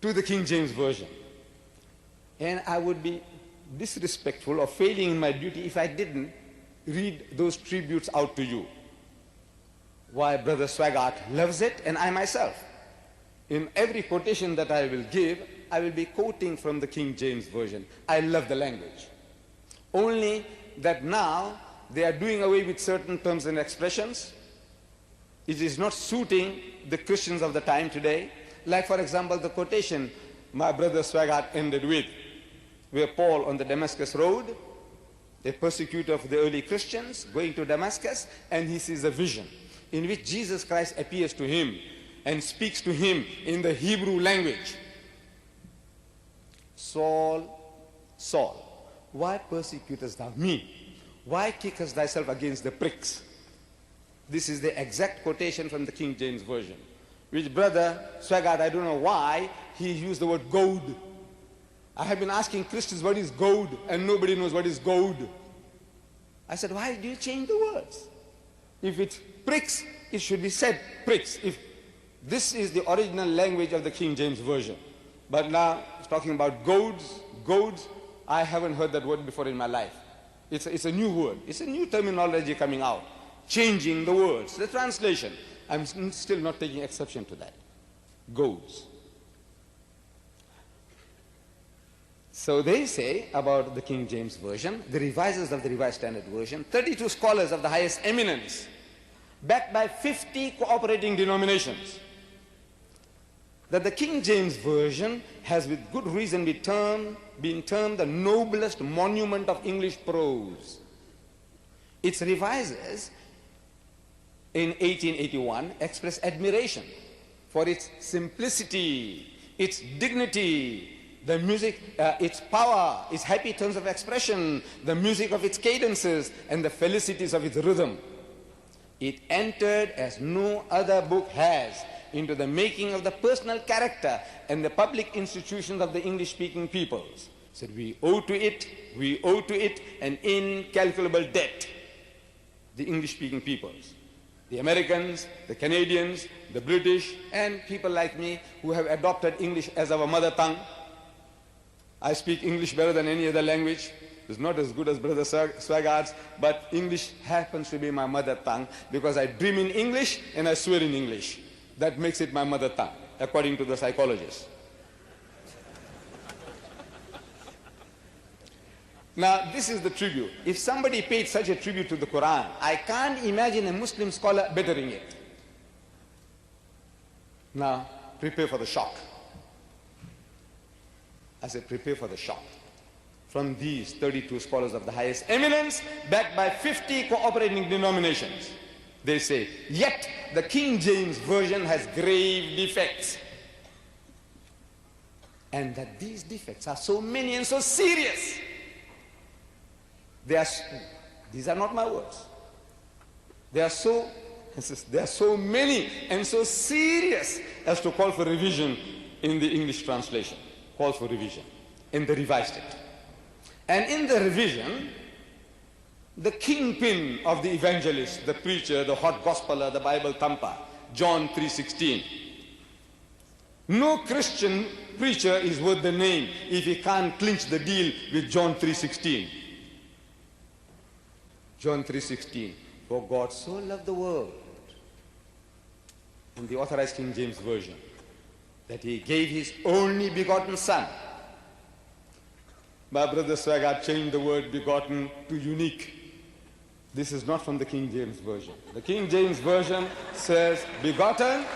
to the King James Version. And I would be disrespectful or failing in my duty if I didn't read those tributes out to you. Why, Brother Swaggart loves it, and I myself. In every quotation that I will give, I will be quoting from the King James Version. I love the language. Only that now they are doing away with certain terms and expressions. It is not suiting the Christians of the time today. Like, for example, the quotation my brother Swaggart ended with, where Paul on the Damascus road, a persecutor of the early Christians, going to Damascus, and he sees a vision in which Jesus Christ appears to him and speaks to him in the Hebrew language. Saul, Saul, why persecutest thou me? Why kickest thyself against the pricks? This is the exact quotation from the King James Version, which Brother Swaggart, I don't know why, he used the word goad. I have been asking Christians what is goad, and nobody knows what is goad. I said, why do you change the words? If it's pricks, it should be said pricks. If this is the original language of the King James Version. But now it's talking about goads. Goads, I haven't heard that word before in my life. It's a new word. It's a new terminology coming out. Changing the words, the translation. I'm still not taking exception to that. Goads. So they say about the King James Version, the revisers of the Revised Standard Version, 32 scholars of the highest eminence, backed by 50 cooperating denominations, that the King James Version has with good reason been termed the noblest monument of English prose. Its revisers in 1881 expressed admiration for its simplicity, its dignity, the music, its power, its happy turns of expression, the music of its cadences, and the felicities of its rhythm. It entered as no other book has into the making of the personal character and the public institutions of the English-speaking peoples. So we owe to it an incalculable debt, the English-speaking peoples. The Americans, the Canadians, the British, and people like me who have adopted English as our mother tongue. I speak English better than any other language. It's not as good as Brother Swaggart's, but English happens to be my mother tongue because I dream in English and I swear in English. That makes it my mother tongue, according to the psychologists. Now, this is the tribute. If somebody paid such a tribute to the Quran, I can't imagine a Muslim scholar bettering it. Now, prepare for the shock. I said, prepare for the shock. From these 32 scholars of the highest eminence, backed by 50 cooperating denominations, they say, yet the King James Version has grave defects. And that these defects are so many and so serious. These are not my words. They are so many and so serious as to call for revision in the English translation. Call for revision. And they revised it. And in the revision, the kingpin of the evangelist, the preacher, the hot gospeler, the Bible thumper, John 3:16. No Christian preacher is worth the name if he can't clinch the deal with John 3:16. John 3:16. For God so loved the world, in the Authorized King James Version, that he gave his only begotten Son. My brother Swaggart changed the word begotten to unique. This is not from the King James Version. The King James Version says begotten